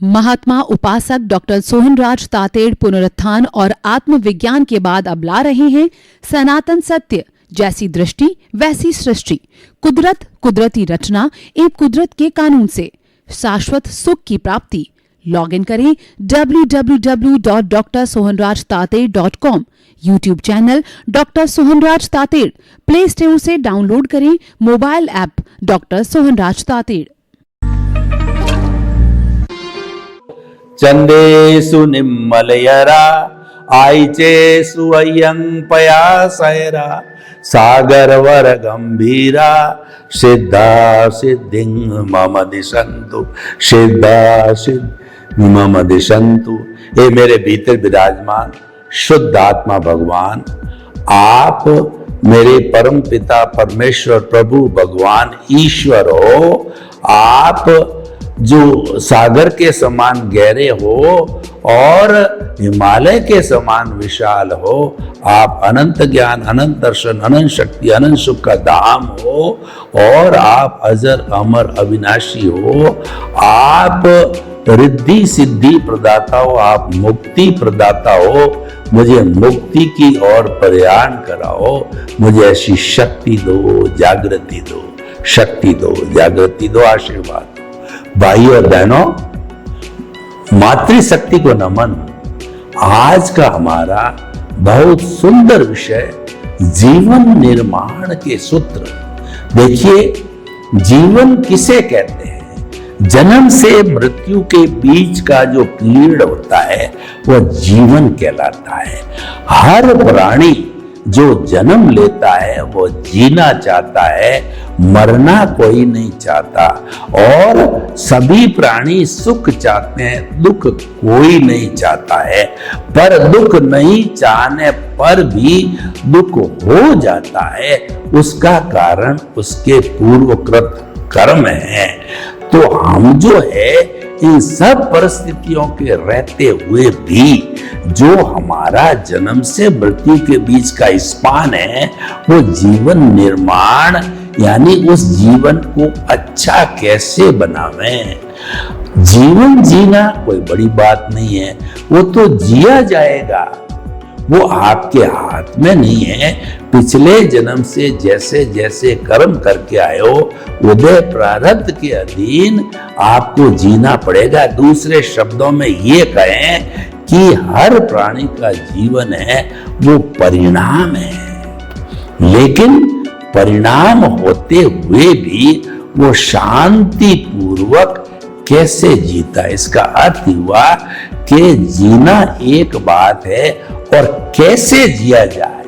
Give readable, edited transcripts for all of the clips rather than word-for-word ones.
महात्मा उपासक डॉक्टर सोहनराज तातेड़ पुनरुत्थान और आत्मविज्ञान के बाद अब ला रहे हैं सनातन सत्य, जैसी दृष्टि वैसी सृष्टि, कुदरत, कुदरती रचना एवं कुदरत के कानून से शाश्वत सुख की प्राप्ति। लॉग इन करें www.drsohanrajtated.com, YouTube channel doctor Sohanraj Tated, play store से डाउनलोड करें mobile app doctor Sohanraj Tated. चंदेषु निम्मलयरा आइचेषु अयं पयासयरा सागरवर गंभीरा सिद्धा सिद्धिं मम दिशन्तु सिद्धा सिद्धि मम दिशन्तु। ये मेरे भीतर विराजमान शुद्ध आत्मा भगवान, आप मेरे परम पिता परमेश्वर प्रभु भगवान ईश्वर हो। आप जो सागर के समान गहरे हो और हिमालय के समान विशाल हो। आप अनंत ज्ञान, अनंत दर्शन, अनंत शक्ति, अनंत सुख का धाम हो और आप अजर अमर अविनाशी हो। आप रिद्धि सिद्धि प्रदाता हो, आप मुक्ति प्रदाता हो। मुझे मुक्ति की ओर प्रयाण कराओ, मुझे ऐसी शक्ति दो, जागृति दो, शक्ति दो, जागृति दो, आशीर्वाद। भाइयों और बहनों, मातृशक्ति को नमन। आज का हमारा बहुत सुंदर विषय जीवन निर्माण के सूत्र। देखिए, जीवन किसे कहते हैं? जन्म से मृत्यु के बीच का जो पीरियड होता है वह जीवन कहलाता है। हर प्राणी जो जन्म लेता है वो जीना चाहता है, मरना कोई नहीं चाहता। और सभी प्राणी सुख चाहते हैं, दुख कोई नहीं चाहता है। पर दुख नहीं चाहने पर भी दुख हो जाता है, उसका कारण उसके पूर्वकृत कर्म है। तो हम जो है इन सब परिस्थितियों के रहते हुए भी जो हमारा जन्म से मृत्यु के बीच का स्पान है वो जीवन निर्माण, यानी उस जीवन को अच्छा कैसे बनावें। जीवन जीना कोई बड़ी बात नहीं है, वो तो जिया जाएगा, वो आपके हाथ में नहीं है। पिछले जन्म से जैसे जैसे कर्म करके आए हो, उदय प्रारब्ध के अधीन आपको जीना पड़ेगा। दूसरे शब्दों में ये कहें कि हर प्राणी का जीवन है वो परिणाम है, लेकिन परिणाम होते हुए भी वो शांति पूर्वक कैसे जीता। इसका अर्थ हुआ कि जीना एक बात है और कैसे जिया जाए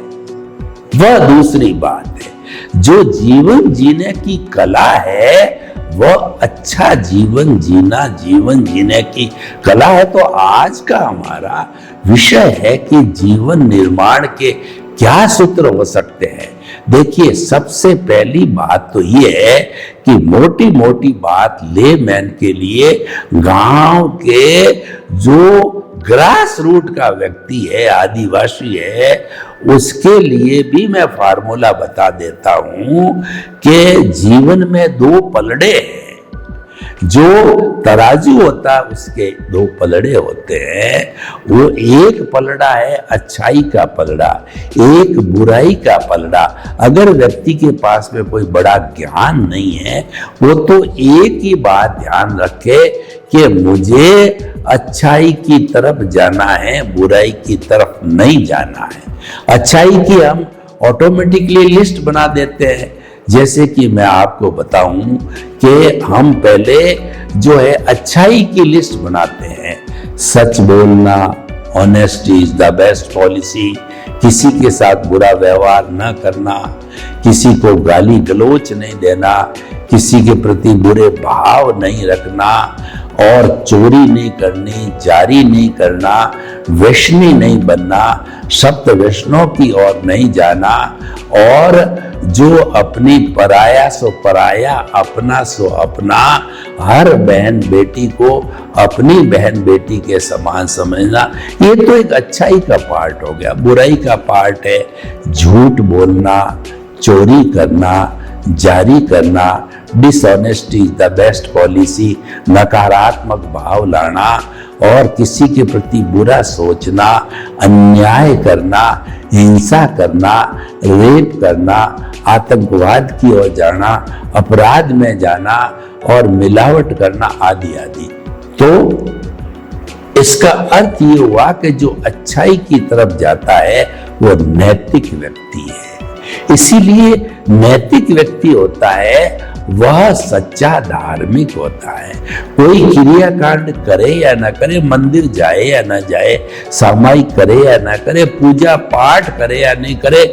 वह दूसरी बात है। जो जीवन जीने की कला है वह अच्छा जीवन जीना, जीवन जीने की कला है। तो आज का हमारा विषय है कि जीवन निर्माण के क्या सूत्र हो सकते हैं। देखिए, सबसे पहली बात तो ये है कि मोटी मोटी बात लेमैन के लिए, गांव के जो ग्रास रूट का व्यक्ति है, आदिवासी है, उसके लिए भी मैं फार्मूला बता देता हूं कि जीवन में दो पलड़े हैं। जो तराजू होता है उसके दो पलड़े होते हैं। वो एक पलड़ा है अच्छाई का पलड़ा, एक बुराई का पलड़ा। अगर व्यक्ति के पास में कोई बड़ा ज्ञान नहीं है, वो तो एक ही बात ध्यान रखे कि मुझे अच्छाई की तरफ जाना है, बुराई की तरफ नहीं जाना है। अच्छाई की हम ऑटोमेटिकली लिस्ट बना देते हैं। जैसे कि मैं आपको बताऊं कि हम पहले जो है अच्छाई की लिस्ट बनाते हैं। सच बोलना, honesty is the best policy, किसी के साथ बुरा व्यवहार न करना, किसी को गाली गलोच नहीं देना, किसी के प्रति बुरे भाव नहीं रखना, और चोरी नहीं करनी, जारी नहीं करना, वैष्णी नहीं बनना, सप्त वैष्णव की ओर नहीं जाना, और जो अपनी पराया सो पराया, अपना सो अपना, हर बहन बेटी को अपनी बहन बेटी के समान समझना। ये तो एक अच्छाई का पार्ट हो गया। बुराई का पार्ट है झूठ बोलना, चोरी करना, जारी करना, dishonesty is the best policy, नकारात्मक भाव लाना और किसी के प्रति बुरा सोचना, अन्याय करना, हिंसा करना, रेप करना, आतंकवाद की ओर जाना, अपराध में जाना और मिलावट करना आदि आदि। तो इसका अर्थ ये हुआ कि जो अच्छाई की तरफ जाता है वो नैतिक व्यक्ति है। इसीलिए नैतिक व्यक्ति होता है वह सच्चा धार्मिक होता है। कोई क्रियाकांड करे या ना करे, मंदिर जाए या ना जाए, सामायिक करे या ना करे, पूजा पाठ करे या नहीं करे,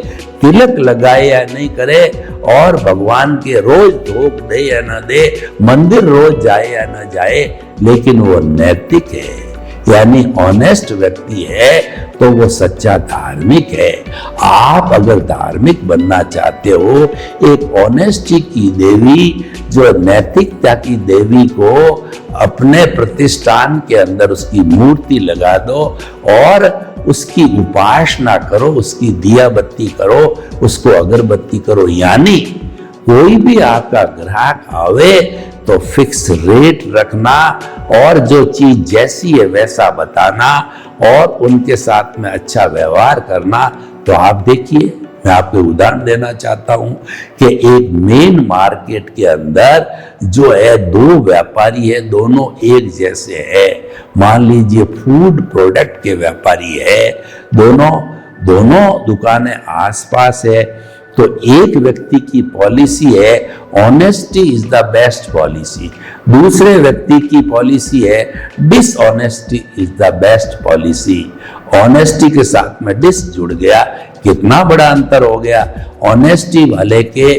तिलक लगाए या नहीं करे और भगवान के रोज धूप दे या ना दे, मंदिर रोज जाए या ना जाए, लेकिन वो नैतिक है यानी ऑनेस्ट व्यक्ति है तो वो सच्चा धार्मिक है। आप अगर धार्मिक बनना चाहते हो, एक ऑनेस्टी की देवी, जो नैतिकता की देवी को अपने प्रतिष्ठान के अंदर उसकी मूर्ति लगा दो और उसकी उपासना करो, उसकी दिया बत्ती करो, उसको अगरबत्ती करो। यानी कोई भी आपका ग्राहक आवे तो फिक्स रेट रखना और जो चीज जैसी है वैसा बताना और उनके साथ में अच्छा व्यवहार करना। तो आप देखिए, मैं आपको उदाहरण देना चाहता हूं कि एक मेन मार्केट के अंदर जो है दो व्यापारी है, दोनों एक जैसे है। मान लीजिए फूड प्रोडक्ट के व्यापारी है, दोनों दुकानें आसपास है, तो एक व्यक्ति की पॉलिसी है honesty is the best policy, दूसरे व्यक्ति की पॉलिसी है dishonesty is the best policy. Honesty के साथ में डिस जुड़ गया, कितना बड़ा अंतर हो गया। ऑनेस्टी वाले के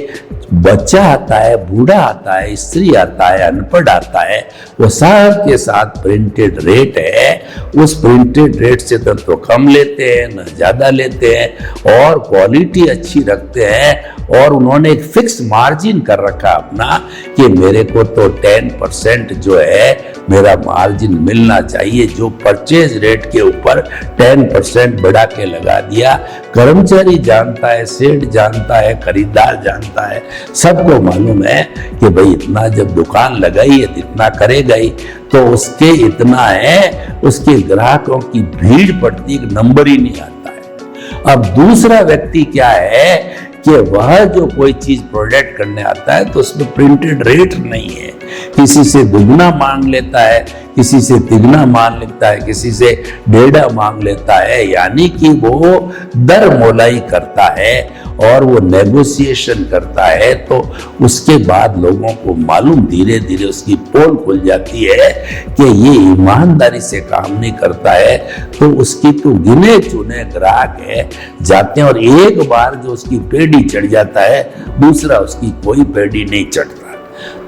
बच्चा आता है, बूढ़ा आता है, स्त्री आता है, अनपढ़ आता है, वो सब के साथ प्रिंटेड रेट है। उस प्रिंटेड रेट से तो कम लेते हैं न ज्यादा लेते हैं और क्वालिटी अच्छी रखते हैं और उन्होंने एक फिक्स मार्जिन कर रखा अपना कि मेरे को तो 10% जो है मेरा मार्जिन मिलना चाहिए। जो परचेज रेट के ऊपर 10% बढ़ा के लगा दिया। कर्मचारी जानता है, सेठ जानता है, खरीदार जानता है, सबको मालूम है कि भाई इतना जब दुकान लगाई है इतना करेगा ही, तो उसके इतना है, उसके ग्राहकों की भीड़ पड़ती, नंबर ही नहीं आता है। अब दूसरा व्यक्ति क्या है कि वह जो कोई चीज प्रोडक्ट करने आता है तो उसमें प्रिंटेड रेट नहीं है, किसी से दुगना मांग लेता है, किसी से तिगना मांग लेता है, किसी से डेढ़ा मांग लेता है। यानी कि वो दर मोलाई करता है और वो नेगोशिएशन करता है। तो उसके बाद लोगों को मालूम, धीरे धीरे उसकी पोल खुल जाती है कि ये ईमानदारी से काम नहीं करता है। तो उसकी तो गिने चुने ग्राहक है जाते हैं और एक बार जो उसकी पेड़ी चढ़ जाता है, दूसरा उसकी कोई पेड़ी नहीं चढ़ता।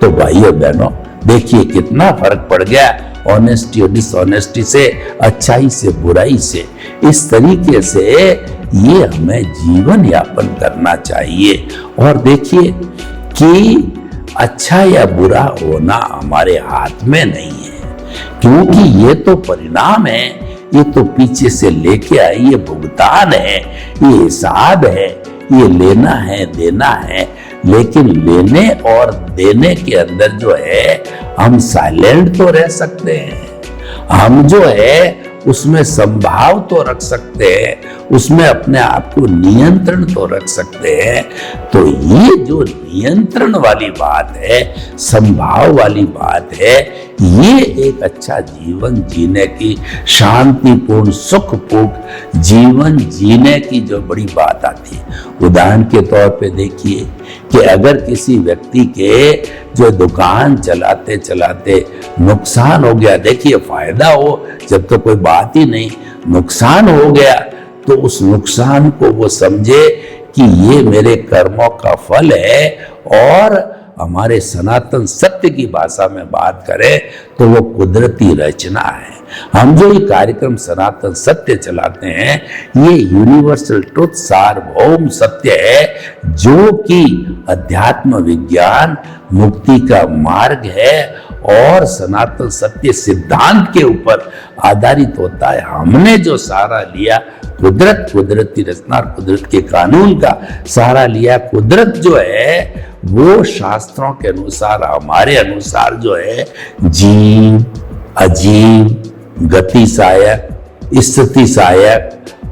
तो भाइयों बहनों, देखिए कितना फर्क पड़ गया ऑनेस्टी और डिसऑनेस्टी से, अच्छाई से बुराई से। इस तरीके से ये हमें जीवन यापन करना चाहिए। और देखिए कि अच्छा या बुरा होना हमारे हाथ में नहीं है, क्योंकि ये तो परिणाम है, ये तो पीछे से लेके आई, ये भुगतान है, ये हिसाब है, ये लेना है, देना है। लेकिन लेने और देने के अंदर जो है हम साइलेंट तो रह सकते हैं, हम जो है उसमें संभाव तो रख सकते हैं, उसमें अपने आप को नियंत्रण तो रख सकते हैं। तो ये जो नियंत्रण वाली बात है, संभाव वाली बात है, ये एक अच्छा जीवन जीने की, शांतिपूर्ण सुखपूर्ण जीवन जीने की जो बड़ी बात आती है। उदाहरण के तौर पे देखिए कि अगर किसी व्यक्ति के जो दुकान चलाते चलाते नुकसान हो गया, देखिए फायदा हो जब तो कोई बात ही नहीं, नुकसान हो गया तो उस नुकसान को वो समझे कि ये मेरे कर्मों का फल है। और हमारे सनातन सत्य की भाषा में बात करें तो वो कुदरती रचना है। हम जो ये कार्यक्रम सनातन सत्य चलाते हैं, ये यूनिवर्सल ट्रुथ, सार्वभौम सत्य है, जो कि अध्यात्म विज्ञान मुक्ति का मार्ग है और सनातन सत्य सिद्धांत के ऊपर आधारित होता है। हमने जो सहारा लिया कुदरत, कुदरती रचना और कुदरत के कानून का सहारा लिया। कुदरत जो है वो शास्त्रों के अनुसार, हमारे अनुसार जो है जीव, अजीव, गति सहायक, स्थिति सहायक,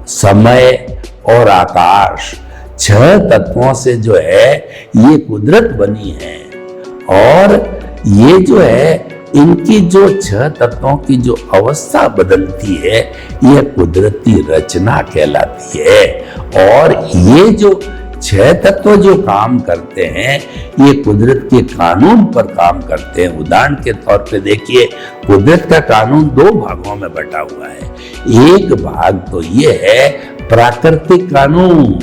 समय और आकाश, 6 तत्वों से जो है ये कुदरत बनी है। और ये जो है इनकी जो 6 तत्वों की जो अवस्था बदलती है यह कुदरती रचना कहलाती है। और ये जो 6 तत्व जो काम करते हैं ये कुदरत के कानून पर काम करते हैं। उदाहरण के तौर पे देखिए, कुदरत का कानून 2 भागों में बटा हुआ है। एक भाग तो ये है प्राकृतिक कानून,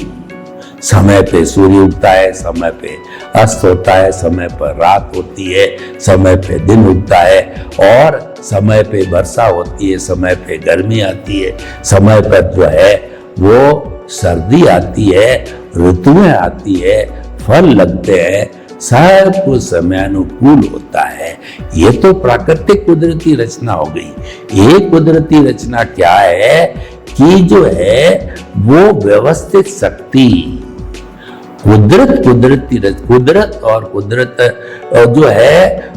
समय पे सूर्य उगता है, समय पे अस्त होता है, समय पर रात होती है, समय पे दिन उगता है, और समय पे वर्षा होती है, समय पे गर्मी आती है, समय पर जो है वो सर्दी आती है, ऋतुएं आती है, फल लगते हैं, सब कुछ समयानुकूल होता है। ये तो प्राकृतिक कुदरती रचना हो गई। एक कुदरती रचना क्या है कि जो है वो व्यवस्थित शक्ति, कुदरत और कुदरत जो है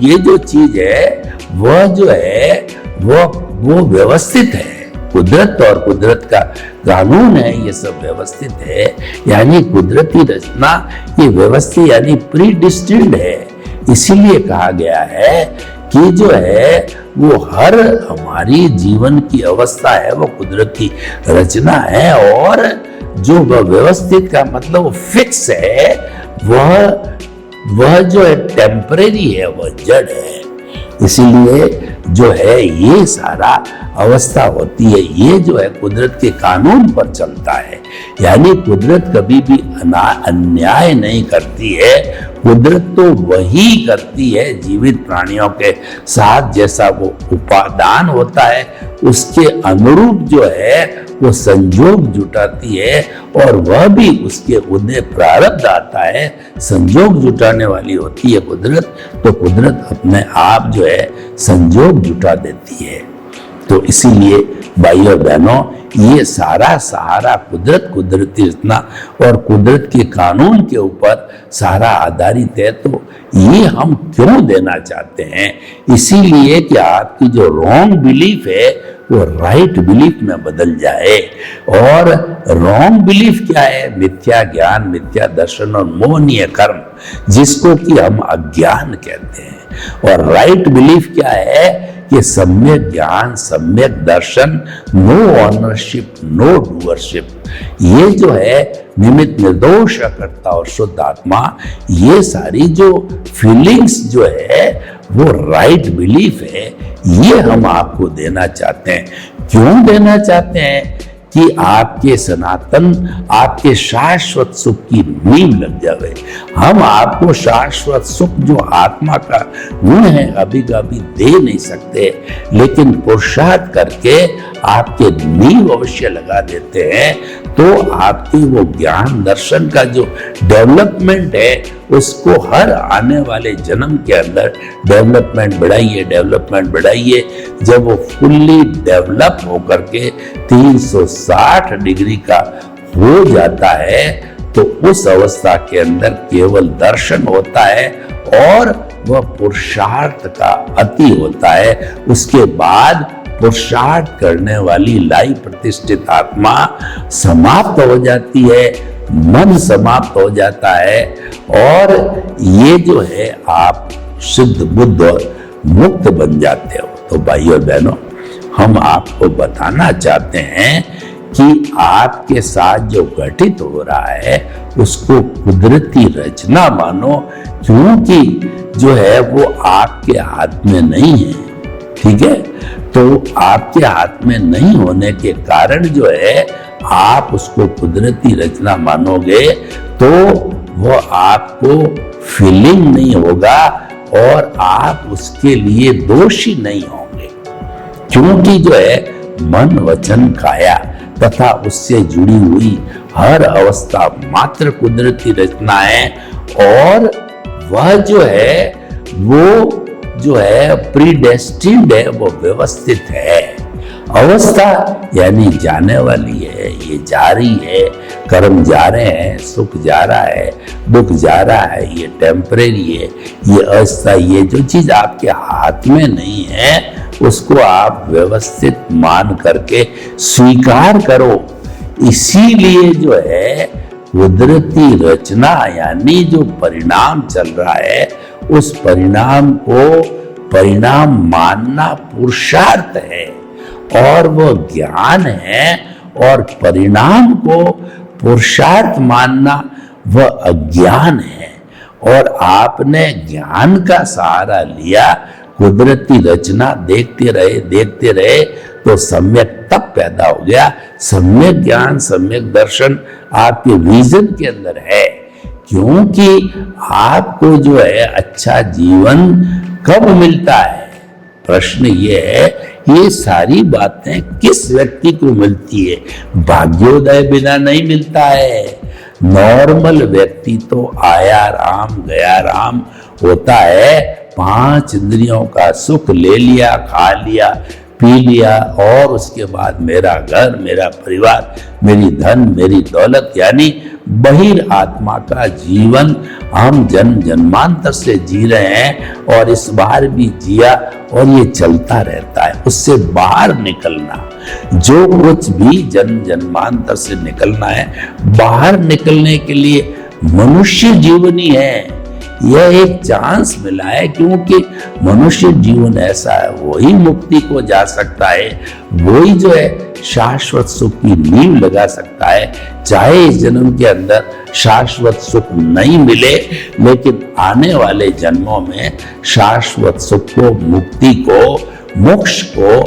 ये जो चीज है वह जो है वो व्यवस्थित है। कुदरत और कुदरत का कानून है, ये सब व्यवस्थित है। यानी कुदरती रचना ये व्यवस्थित यानी प्रीडिस्टिन्ड है। इसीलिए कहा गया है कि जो है वो हर हमारी जीवन की अवस्था है वो कुदरती रचना है। और जो व्यवस्थित का मतलब वो फिक्स है, वह जो है टेम्परेरी है, वह जड़ है। इसीलिए जो है ये सारा अवस्था होती है, ये जो है कुदरत के कानून पर चलता है। यानी कुदरत कभी भी अन्याय नहीं करती है। कुदरत तो वही करती है जीवित प्राणियों के साथ, जैसा वो उपादान होता है उसके अनुरूप जो है वो संजोग जुटाती है, और वह भी उसके उन्हें प्रारब्ध आता है, संजोग जुटाने वाली होती है कुदरत। तो कुदरत अपने आप जो है संजोग जुटा देती है। तो इसीलिए भाइयों बहनों, ये सारा सहारा कुदरती रचना और कुदरत के कानून के ऊपर सारा आधारित है। तो ये हम क्यों देना चाहते हैं? इसीलिए कि आपकी जो रॉन्ग बिलीफ है वो राइट बिलीफ में बदल जाए। और रॉन्ग बिलीफ क्या है? मिथ्या ज्ञान, मिथ्या दर्शन और मोहनीय कर्म, जिसको कि हम अज्ञान कहते हैं। और राइट बिलीफ क्या है? कि सम्यक ज्ञान, सम्यक दर्शन, नो ऑनरशिप, नो डूअरशिप। ये जो है निमित्त निर्दोष करता और शुद्ध आत्मा, ये सारी जो फीलिंग्स जो है वो राइट बिलीफ है। ये हम आपको देना चाहते हैं। क्यों देना चाहते हैं? कि आपके सनातन, आपके शाश्वत सुख की नींव लग जाए। हम आपको शाश्वत सुख जो आत्मा का गुण है अभी कभी दे नहीं सकते, लेकिन पुरुषार्थ करके आपके नींव अवश्य लगा देते हैं। तो आपके वो ज्ञान दर्शन का जो डेवलपमेंट है उसको हर आने वाले जन्म के अंदर डेवलपमेंट बढ़ाइए। जब वो फुल्ली डेवलप होकर के 360 डिग्री का हो जाता है तो उस अवस्था के अंदर केवल दर्शन होता है और वह पुरुषार्थ का अति होता है। उसके बाद पुरुषार्थ करने वाली लाई प्रतिष्ठित आत्मा समाप्त हो जाती है, मन समाप्त हो जाता है, और ये जो है आप शुद्ध बुद्ध और मुक्त बन जाते हो। तो भाइयों और बहनों, हम आपको बताना चाहते हैं कि आपके साथ जो घटित हो रहा है उसको कुदरती रचना मानो, क्योंकि जो है वो आपके हाथ में नहीं है। ठीक है? तो आपके हाथ में नहीं होने के कारण जो है आप उसको कुदरती रचना मानोगे तो वो आपको फीलिंग नहीं होगा और आप उसके लिए दोषी नहीं होंगे, क्योंकि जो है मन, वचन, काया तथा उससे जुड़ी हुई हर अवस्था मात्र कुदरती रचना है। और वह जो है वो जो है प्रीडेस्टिन्ड है, वो व्यवस्थित है। अवस्था यानी जाने वाली है, ये जा रही है, कर्म जा रहे हैं, सुख जा रहा है, दुख जा रहा है, ये टेम्परेरी है, ये अस्थायी, ये जो चीज आपके हाथ में नहीं है उसको आप व्यवस्थित मान करके स्वीकार करो। इसीलिए जो है कुदरती रचना यानी जो परिणाम चल रहा है उस परिणाम को परिणाम मानना पुरुषार्थ है और वो ज्ञान है, और परिणाम को पुरुषार्थ मानना वह अज्ञान है। और आपने ज्ञान का सहारा लिया, कुदरती रचना देखते रहे तो सम्यक तब पैदा हो गया। सम्यक ज्ञान, सम्यक दर्शन आपके विजन के अंदर है, क्योंकि आपको जो है अच्छा जीवन कब मिलता है। प्रश्न ये है, ये सारी बातें किस व्यक्ति को मिलती है? भाग्योदय बिना नहीं मिलता है। नॉर्मल व्यक्ति तो आया राम गया राम होता है, 5 इंद्रियों का सुख ले लिया, खा लिया, पी लिया, और उसके बाद मेरा घर, मेरा परिवार, मेरी धन, मेरी दौलत, यानी बहिर आत्मा का जीवन हम जन्म जन्मांतर से जी रहे हैं और इस बार भी जिया और ये चलता रहता है। उससे बाहर निकलना, जो कुछ भी जन्म जन्मांतर से निकलना है, बाहर निकलने के लिए मनुष्य जीवन ही है। यह एक चांस मिला है, क्योंकि मनुष्य जीवन ऐसा है, वही मुक्ति को जा सकता है, वही जो है शाश्वत सुख की नींव लगा सकता है। चाहे इस जन्म के अंदर शाश्वत सुख नहीं मिले, लेकिन आने वाले जन्मों में शाश्वत सुख को, मुक्ति को, मोक्ष को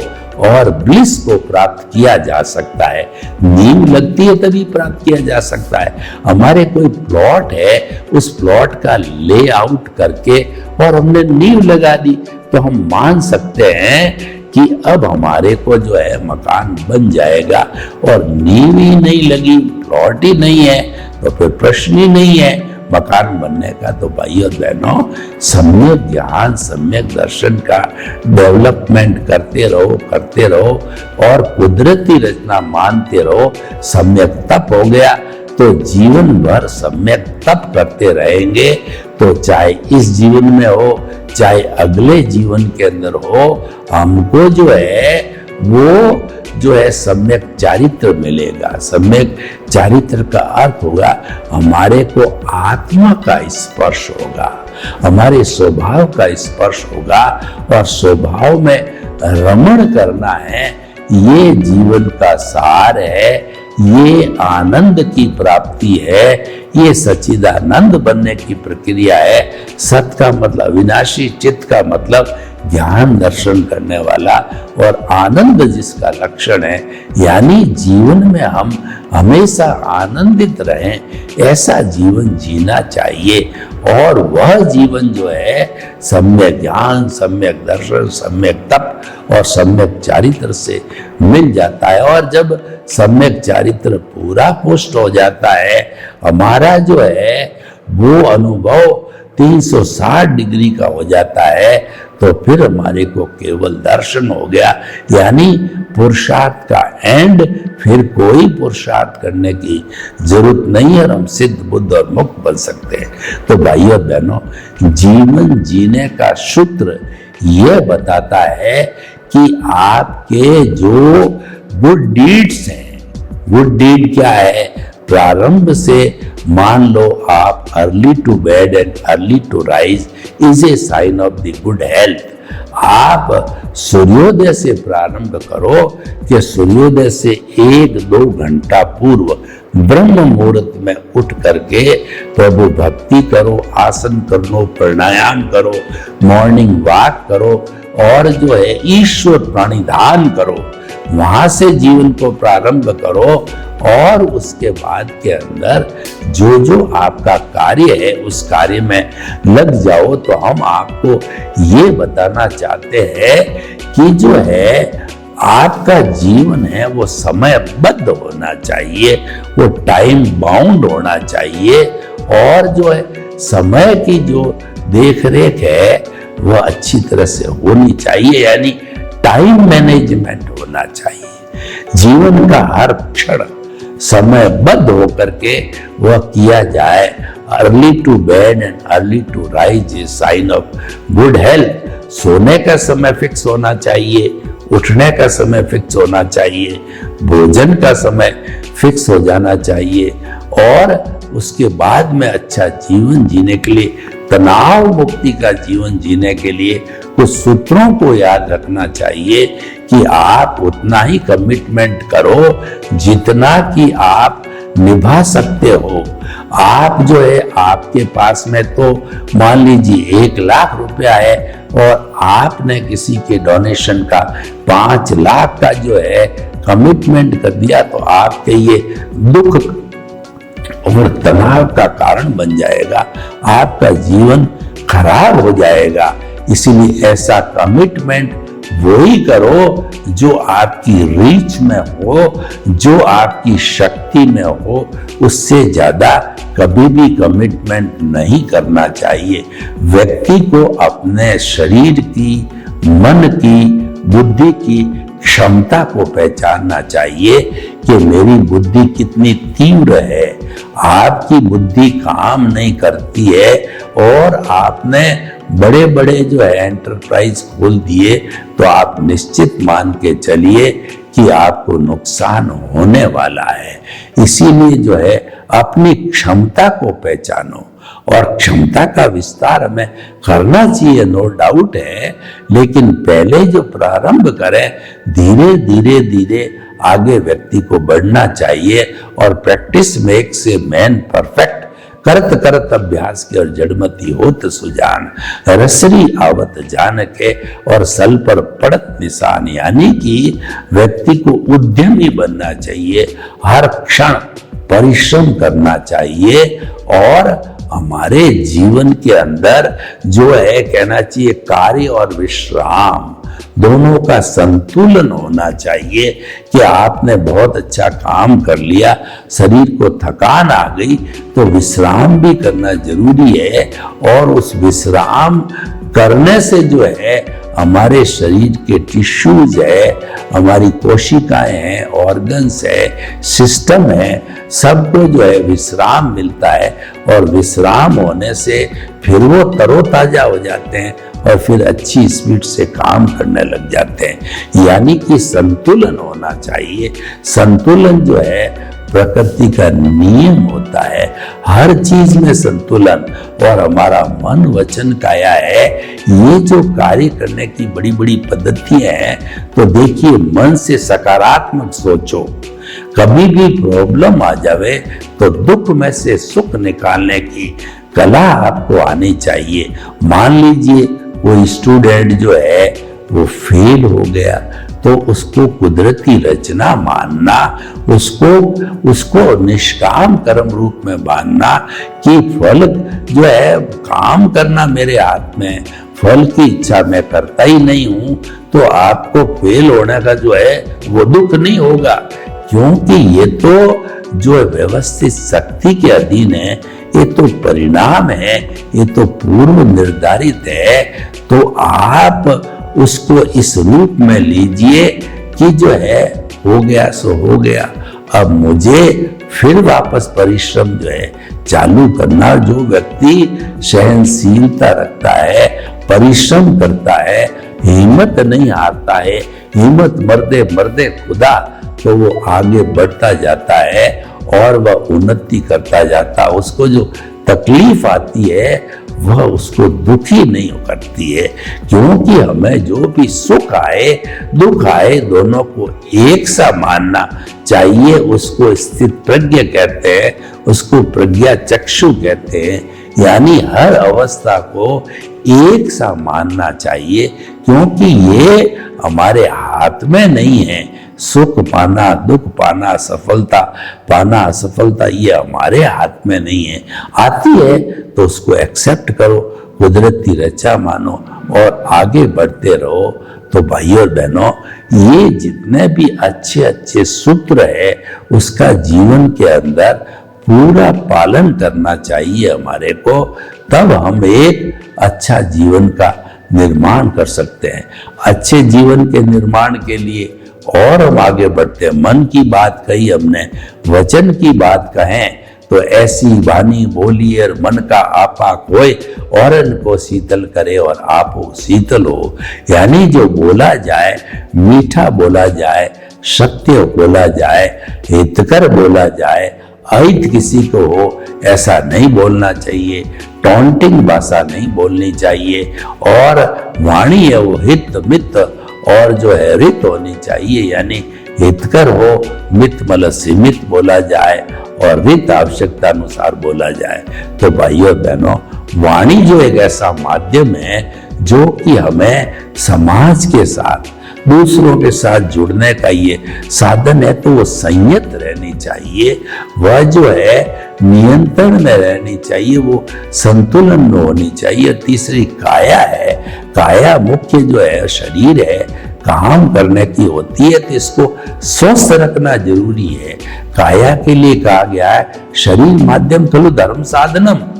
और ब्लिस को प्राप्त किया जा सकता है। नींव लगती है तभी प्राप्त किया जा सकता है। हमारे कोई प्लॉट है, उस प्लॉट का लेआउट करके और हमने नींव लगा दी तो हम मान सकते हैं कि अब हमारे को जो है मकान बन जाएगा। और नींव ही नहीं लगी, प्लॉट ही नहीं है, तो फिर प्रश्न ही नहीं है मकान बनने का। तो भाई और बहनों, सम्यक ज्ञान, सम्यक दर्शन का डेवलपमेंट करते रहो और कुदरती रचना मानते रहो। सम्यक तप हो गया तो जीवन भर सम्यक तप करते रहेंगे, तो चाहे इस जीवन में हो चाहे अगले जीवन के अंदर हो, हमको जो है वो जो है सम्यक चारित्र मिलेगा। सम्यक चारित्र का अर्थ होगा हमारे को आत्मा का स्पर्श होगा, हमारे स्वभाव का स्पर्श होगा, और स्वभाव में रमण करना है। ये जीवन का सार है, ये आनंद की प्राप्ति है, ये सच्चिदानंद बनने की प्रक्रिया है। सत का मतलब अविनाशी, चित्त का मतलब ज्ञान दर्शन करने वाला, और आनंद जिसका लक्षण है, यानी जीवन में हम हमेशा आनंदित रहें, ऐसा जीवन जीना चाहिए। और वह जीवन जो है सम्यक ज्ञान, सम्यक दर्शन, सम्यक तप और सम्यक चारित्र से मिल जाता है। और जब सम्यक चारित्र पूरा पुष्ट हो जाता है, हमारा जो है वो अनुभव 360 डिग्री का हो जाता है, तो फिर हमारे को केवल दर्शन हो गया, यानी पुरुषार्थ का एंड। फिर कोई पुरुषार्थ करने की जरूरत नहीं है और हम सिद्ध, बुद्ध और मुक्त बन सकते हैं। तो भाइयों और बहनों, जीवन जीने का सूत्र यह बताता है कि आपके जो गुड डीड्स हैं, गुड डीड क्या है? प्रारंभ से मान लो आप early to bed and early to rise is a sign of the good health. आप सूर्योदय से प्रारंभ करो कि सूर्योदय से 1-2 घंटा पूर्व ब्रह्म मुहूर्त में उठ करके प्रभु भक्ति करो, आसन करो, प्राणायाम करो, मॉर्निंग वॉक करो, और जो है ईश्वर प्रणिधान करो। वहां से जीवन को प्रारंभ करो, और उसके बाद के अंदर जो जो आपका कार्य है उस कार्य में लग जाओ। तो हम आपको ये बताना चाहते हैं कि जो है आपका जीवन है वो समयबद्ध होना चाहिए, वो टाइम बाउंड होना चाहिए, और जो है समय की जो देख रेख है वह अच्छी तरह से होनी चाहिए। यानी टाइम मैनेजमेंट होना चाहिए। जीवन का हर क्षण समयबद्ध होकर के वह किया जाए। Early to bed and early to rise is sign of good health. सोने का समय फिक्स होना चाहिए, उठने का समय फिक्स होना चाहिए, भोजन का समय फिक्स हो जाना चाहिए और उसके बाद में अच्छा जीवन जीने के लिए, तनाव मुक्ति का जीवन जीने के लिए कुछ सूत्रों को याद रखना चाहिए कि आप उतना ही कमिटमेंट करो जितना कि आप निभा सकते हो। आप जो है, आपके पास में तो मान लीजिए 1 लाख रुपया है और आपने किसी के डोनेशन का 5 लाख का जो है कमिटमेंट कर दिया, तो आपके ये दुख और तनाव का कारण बन जाएगा, आपका जीवन खराब हो जाएगा। इसीलिए ऐसा कमिटमेंट वही करो जो आपकी रीच में हो, जो आपकी शक्ति में हो। उससे ज्यादा कभी भी कमिटमेंट नहीं करना चाहिए। व्यक्ति को अपने शरीर की, मन की, बुद्धि की क्षमता को पहचानना चाहिए कि मेरी बुद्धि कितनी तीव्र है। आपकी बुद्धि काम नहीं करती है और आपने बड़े बड़े जो है एंटरप्राइज खोल दिए, तो आप निश्चित मान के चलिए कि आपको नुकसान होने वाला है। इसीलिए जो है अपनी क्षमता को पहचानो और क्षमता का विस्तार हमें करना चाहिए, नो डाउट है, लेकिन पहले जो प्रारंभ करें, धीरे धीरे धीरे आगे व्यक्ति को बढ़ना चाहिए। और practice makes a man perfect, करत करत अभ्यास के और जड़मती होत सुजान, रसरी आवत जान के और सल पर पड़त निशान। यानी कि व्यक्ति को उद्यमी बनना चाहिए, हर क्षण परिश्रम करना चाहिए और हमारे जीवन के अंदर जो है कहना चाहिए कार्य और विश्राम दोनों का संतुलन होना चाहिए कि आपने बहुत अच्छा काम कर लिया, शरीर को थकान आ गई, तो विश्राम भी करना जरूरी है। और उस विश्राम करने से जो है हमारे शरीर के टिश्यूज है, हमारी कोशिकाएं हैं, ऑर्गन्स है, सिस्टम है, सबको जो है विश्राम मिलता है और विश्राम होने से फिर वो तरोताजा हो जाते हैं और फिर अच्छी स्पीड से काम करने लग जाते हैं। यानी कि संतुलन होना चाहिए। संतुलन जो है प्रकृति का नियम होता है, हर चीज में संतुलन। और हमारा मन वचन काया है, ये जो कार्य करने की बड़ी बड़ी पद्धतियां हैं, तो देखिए मन से सकारात्मक सोचो। कभी भी प्रॉब्लम आ जावे तो दुख में से सुख निकालने की कला आपको आनी चाहिए। मान लीजिए कोई स्टूडेंट जो है वो फेल हो गया, तो उसको कुदरती रचना मानना, उसको निष्काम कर्म रूप में मानना कि फल जो है काम करना मेरे हाथ में, फल की इच्छा मैं करता ही नहीं हूं, तो आपको फेल होने का जो है वो दुख नहीं होगा, क्योंकि ये तो जो व्यवस्थित शक्ति के अधीन है, ये तो परिणाम है, ये तो पूर्व निर्धारित है। तो आप उसको इस रूप में लीजिए कि जो है हो गया सो हो गया, अब मुझे फिर वापस परिश्रम जो है चालू करना। जो व्यक्ति सहनशीलता रखता है, परिश्रम करता है, हिम्मत नहीं हारता है, हिम्मत मरदे मरदे खुदा, तो वो आगे बढ़ता जाता है और वह उन्नति करता जाता है। उसको जो तकलीफ आती है वह उसको दुखी नहीं करती है, क्योंकि हमें जो भी सुख आए दुख आए दोनों को एक सा मानना चाहिए। उसको स्थित प्रज्ञ कहते हैं, उसको प्रज्ञा चक्षु कहते हैं, यानी हर अवस्था को एक सा मानना चाहिए, क्योंकि ये हमारे हाथ में नहीं है। सुख पाना, दुख पाना, सफलता पाना, असफलता, ये हमारे हाथ में नहीं है। आती है तो उसको एक्सेप्ट करो, कुदरती रचा मानो और आगे बढ़ते रहो। तो भाइयों और बहनों, ये जितने भी अच्छे अच्छे सूत्र है उसका जीवन के अंदर पूरा पालन करना चाहिए हमारे को, तब हम एक अच्छा जीवन का निर्माण कर सकते हैं। अच्छे जीवन के निर्माण के लिए और हम आगे बढ़ते हैं। मन की बात कही हमने, वचन की बात कहें तो ऐसी वाणी बोली और मन का आपा खोए, और को शीतल करे और आप हो शीतल हो। यानी जो बोला जाए मीठा बोला जाए, सत्य बोला जाए, हितकर बोला जाए, अहित किसी को हो ऐसा नहीं बोलना चाहिए, टॉन्टिंग भाषा नहीं बोलनी चाहिए। और वाणी है वो हित मित और जो है रित होनी चाहिए, यानी हितकर हो, मित मतलब सीमित बोला जाए और रित आवश्यकता अनुसार बोला जाए। तो भाइयों बहनों, वाणी जो एक ऐसा माध्यम है जो कि हमें समाज के साथ, दूसरों के साथ जुड़ने का ये साधन है, तो वो संयत रहनी चाहिए, वह जो है नियंत्रण में रहनी चाहिए, वो संतुलन में होनी चाहिए। तीसरी काया है, काया मुख्य जो है शरीर है, काम करने की होती है, तो इसको स्वस्थ रखना जरूरी है। काया के लिए कहा गया है शरीर माध्यम खलु धर्म साधनम।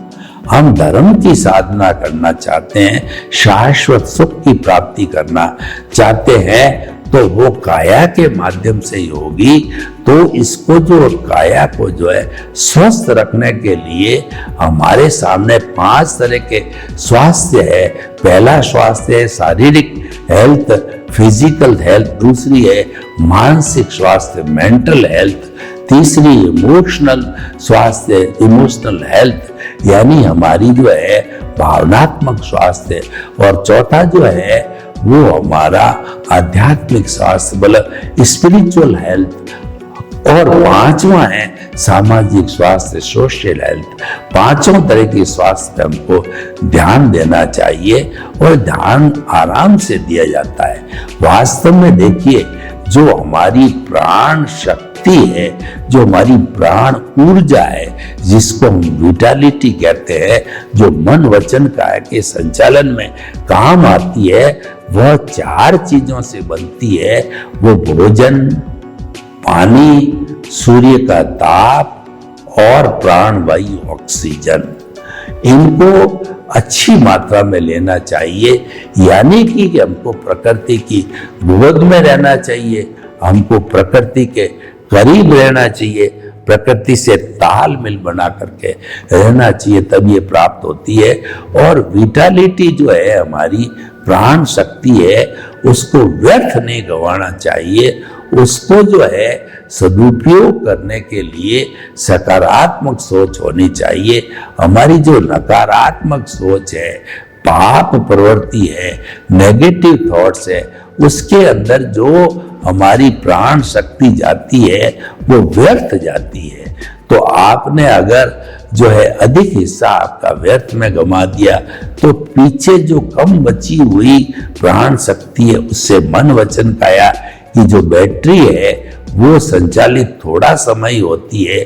हम धर्म की साधना करना चाहते हैं, शाश्वत सुख की प्राप्ति करना चाहते हैं, तो वो काया के माध्यम से ही होगी। तो इसको जो काया को जो है स्वस्थ रखने के लिए हमारे सामने 5 तरह के स्वास्थ्य है। पहला स्वास्थ्य है शारीरिक हेल्थ, फिजिकल हेल्थ। दूसरी है मानसिक स्वास्थ्य, मेंटल हेल्थ। तीसरी इमोशनल स्वास्थ्य, इमोशनल हेल्थ, यानी हमारी जो है भावनात्मक स्वास्थ्य। और चौथा जो है वो हमारा आध्यात्मिक स्वास्थ्य, मतलब स्पिरिचुअल हेल्थ। और 5वां है सामाजिक स्वास्थ्य, सोशल हेल्थ। 5 तरह के स्वास्थ्य पे हमको ध्यान देना चाहिए, और ध्यान आराम से दिया जाता है। वास्तव में देखिए, जो हमारी प्राण शक्ति है, जो हमारी प्राण ऊर्जा है, जिसको हम विटालिटी कहते हैं, जो मन वचन काया के संचालन में काम आती है, वह 4 चीजों से बनती है। वो भोजन, पानी, सूर्य का ताप और प्राणवायु ऑक्सीजन। इनको अच्छी मात्रा में लेना चाहिए, यानी कि हमको प्रकृति की गोद में रहना चाहिए, हमको प्रकृति के करीब रहना चाहिए, प्रकृति से तालमेल बना करके रहना चाहिए, तब ये प्राप्त होती है। और विटालिटी जो है हमारी प्राण शक्ति है, उसको व्यर्थ नहीं गंवाना चाहिए, उसको जो है सदुपयोग करने के लिए सकारात्मक सोच होनी चाहिए। हमारी जो नकारात्मक सोच है, पाप प्रवृत्ति है, नेगेटिव थॉट्स है, उसके अंदर जो हमारी प्राण शक्ति जाती है वो व्यर्थ जाती है। तो आपने अगर जो है अधिक हिस्सा आपका व्यर्थ में गंवा दिया, तो पीछे जो कम बची हुई प्राण शक्ति है, उससे मन वचन काया की जो बैटरी है वो संचालित थोड़ा समय होती है।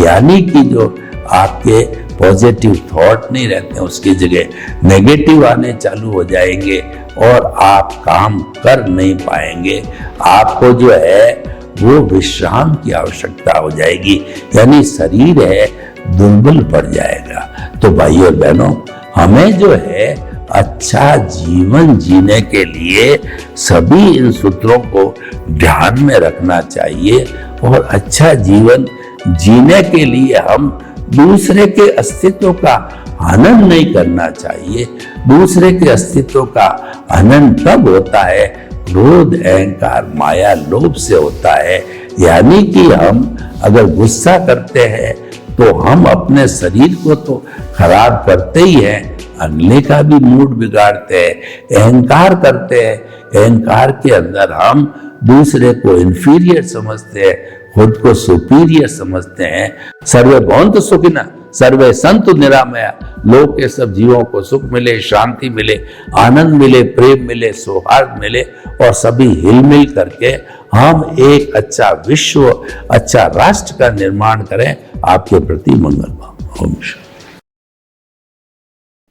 यानी कि जो आपके पॉजिटिव थॉट नहीं रहते हैं, उसकी जगह नेगेटिव आने चालू हो जाएंगे और आप काम कर नहीं पाएंगे। आपको जो है वो विश्राम की आवश्यकता हो जाएगी, यानी शरीर है दुर्बल पड़ जाएगा। तो भाइयों और बहनों, हमें जो है अच्छा जीवन जीने के लिए सभी इन सूत्रों को ध्यान में रखना चाहिए। और अच्छा जीवन जीने के लिए हम दूसरे के अस्तित्व का हनन नहीं करना चाहिए। दूसरे के अस्तित्व का हनन तब होता है, क्रोध, अहंकार, माया, लोभ से होता है। यानी कि हम अगर गुस्सा करते हैं तो हम अपने शरीर को तो खराब करते ही हैं, अगले का भी मूड बिगाड़ते हैं। अहंकार करते हैं, अहंकार के अंदर हम दूसरे को इंफीरियर समझते हैं, खुद को सुपीरियर समझते हैं। सर्वे भवन्तु सुखिनः सर्वे सन्तु निरामया। लोक के सब जीवों को सुख मिले, शांति मिले, आनंद मिले, प्रेम मिले, सौहार्द मिले, और सभी हिलमिल करके हम एक अच्छा विश्व, अच्छा राष्ट्र का निर्माण करें। आपके प्रति मंगल भाव। ओम शांति।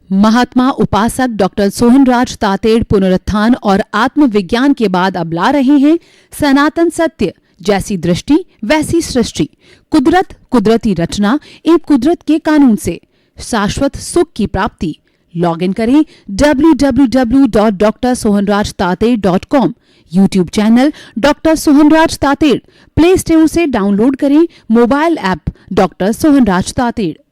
महात्मा उपासक डॉक्टर सोहनराज तातेड़ पुनरुत्थान और आत्मविज्ञान के बाद अब ला रहे हैं सनातन सत्य, जैसी दृष्टि वैसी सृष्टि, कुदरत, कुदरती रचना एवं कुदरत के कानून से शाश्वत सुख की प्राप्ति, लॉग इन करें www.drsohanrajtater.com, YouTube channel doctor Sohanraj Tated, play store से डाउनलोड करें mobile app doctor Sohanraj Tated.